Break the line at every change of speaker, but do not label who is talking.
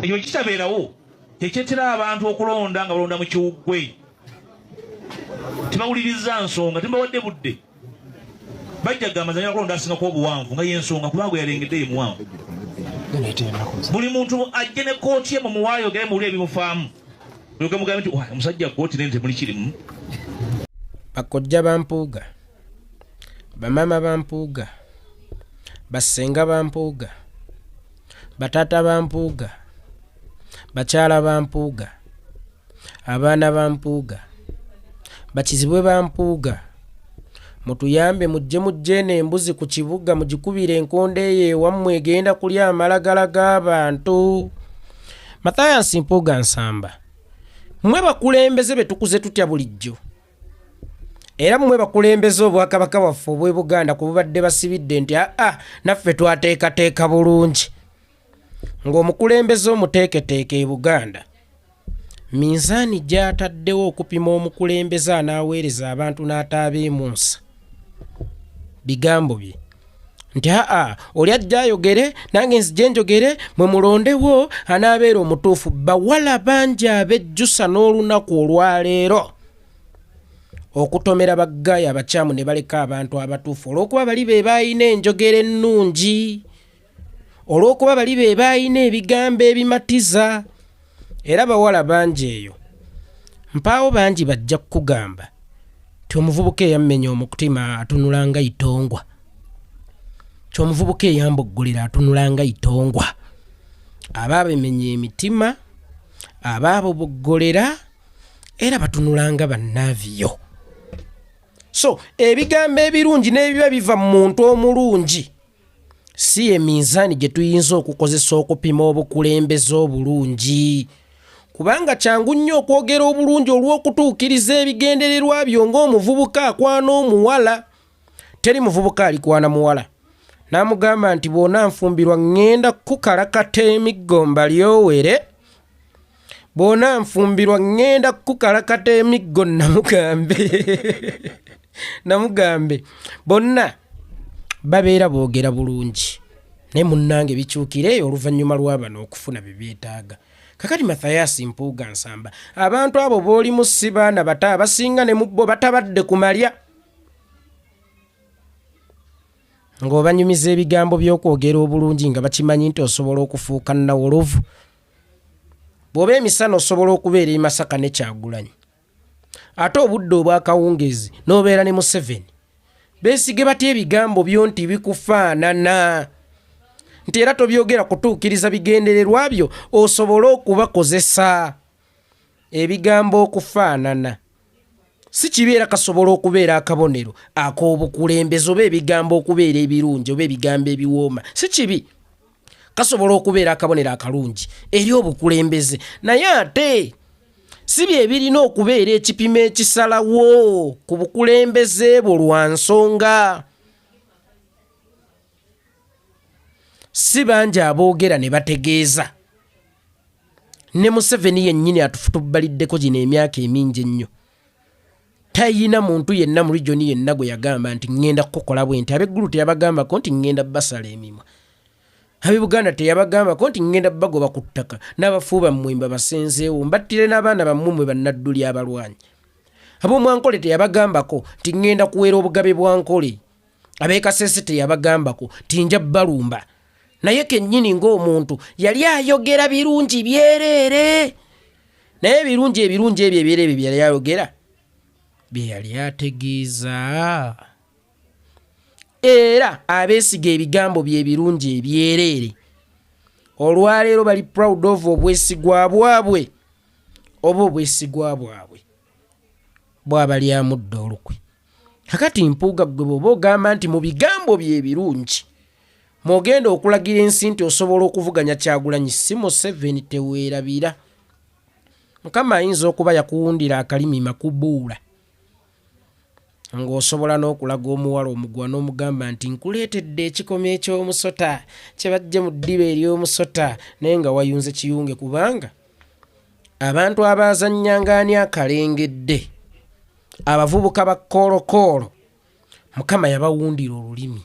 ekyo kitabeerawo tekyetera abantu okulonda nga balonda mu kiwuggwe tebawuliriza nsonga tembawadde budde bajja gamba zanya kulonda asingako obuwanvu nga yensonga kubanga yalengedde ye muwanvu buli muntu ajje ne kooti ye mumuwaayo gere muwulire ebimufaamu mugambe nti omusajja kooti nente muli kirimu.
Bakojja ba Mpuuga, bamama ba Mpuuga, basenga ba Mpuuga, batata ba Mpuuga, bakyala ba Mpuuga, abaana ba Mpuuga, bakizibwe ba Mpuuga, mutuyambe mujje n'embuzi ku kibuga mugikubire enkonde ye wammwe egenda kulya amalagala g'abantu. Mathias Mpuuga Nsamba, mmwe bakulembeze betukuze tutya bulijjo. Era mmwe bakulembeze obwakabaka waffe obw'e Buganda ku bubadde basibidde nti naffe twateekateeka bulungi. Ng'omukulembeze omuteeketeeke e Buganda minzaani gy'ataddewo okupima omukulembeze anaaweereza abantu n'ataabeemunsa. Bigambo bye nti oli ajja ayogere nange nzije njogere mwe mulondewo anaabeera omutuufu. Bawala bangi abejjusa n'olunaku olwaleero okutomera baggaaya abakyamu ne baleka abantu abatuufu olw'okuba bali be baayina enjogera ennungi, olw'okuba bali be baayina ebigambo ebimatiza. Era bawala bangi eyo mpaawo bangi bajja kukugamba ti omuvubuka eyammenya omutima atunula nga itongwa, ti omuvubuka eyamboggolera atunula nga itongwa. Abaabemenya emitima, abaaboboggolera era batunula nga bannaaviyo. So ebigambo ebirungi n'ebiba biva mu muntu omulungi si eminzaani gye tuyinza okukozesa okupima obukulembeze obulungi, kubanga kyangu nnyo okwogera obulungi olw'okutuukiriza ebigendererwa byo ng'omuvubuka akwana omuwala. Teri muvubuka alikwana muwala n'amugamba nti bw'ona nfumbirwa ŋŋenda kukalakata emiggo mbalyowere, bw'ona nfumbirwa ŋŋenda kukalakata emiggo namugambe bonna babeera boogera bulungi naye munnange bikyukireyo oluvannyuma lw'abano okufuna bye beetaaga. Kakati Mathias Mpuuga Nsamba, abantu abo b'olimu si baana bato abasinga ne mu bo batabadde ku malya. Ng'obanyumiza ebigambo by'okwogera obulungi nga bakimanyi nti osobola okufuuka nawolovu. Bw'oba emisana osobola okubeera e Masaka ne Kyagulanyi, ate obudde obw'akawungeezi n'obeera ne Museveni. Beesige batya ebigambo byo nti bikufaanana, nti era tobyogera kutuukiriza bigendererwa byo osobole okubakozesa. Ebigambo okufaanana si kibeera kasobola okubeera akabonero ak'obukulembeze oba ebigambo okubeera ebirungi oba ebigambo ebiwooma, si kibi. Kasobola okubeera akabonero akalungi eri obukulembeze, naye ate si bye birina okubeera ekipimo ekisalawo ku bukulembeze bwo lwa nsonga. Si bangi aboogera ne bategeeza. Ne Museveni yennyini atufutubaliddeko gino emyaka emingi ennyo. Tayina muntu yenna mu regioni yenna gwe yagamba nti ŋŋenda kukola bwe nti. Ab'eggulu teyabagambako nti ŋŋenda basala emimwa. Ab'e Buganda teyabagambako nti ŋŋenda bagoba ku ttaka n'abafuuba mmwemba basenzeewo mbattire n'abaana bammwe bannadduli abalwanyi. Ab'Omwankole teyabagambako nti ŋŋenda kuweera obugabe bwa Nkole. Ab'e Kasese teyabagambako nti nja balumba. Naye kennyini ng'omuntu yali ayogera birungi byereere. Naye ebirungi ebyo ebyereere bye yali ayogera bye yali ategeeza. Era abeesiga ebigambo bye birungi ebyereere olwaleero bali proud of obwesigwa bwabwe oba obwesigwa bwabwe bw'abalyamudde olukwe. Kakati Mpuuga gwe bw'oba ogamba nti mu bigambo bye birungi mwogenda okulagira ensi nti osobola okuvuganya Kyagulanyi, si Museveni teweerabira. Mukama ayinza okuba yakuwundira akalimi makubuula ng'osobola n'okulaga omuwala omugwa n'omugamba nti nkuleetedde ekikomo eky'omusota kye bajje mu ddiba ery'omusota naye nga wayunze kiyunge, kubanga abantu abazannyanga akalengedde, abavubuka ba koolokoolo, Mukama yabawundira olulimi.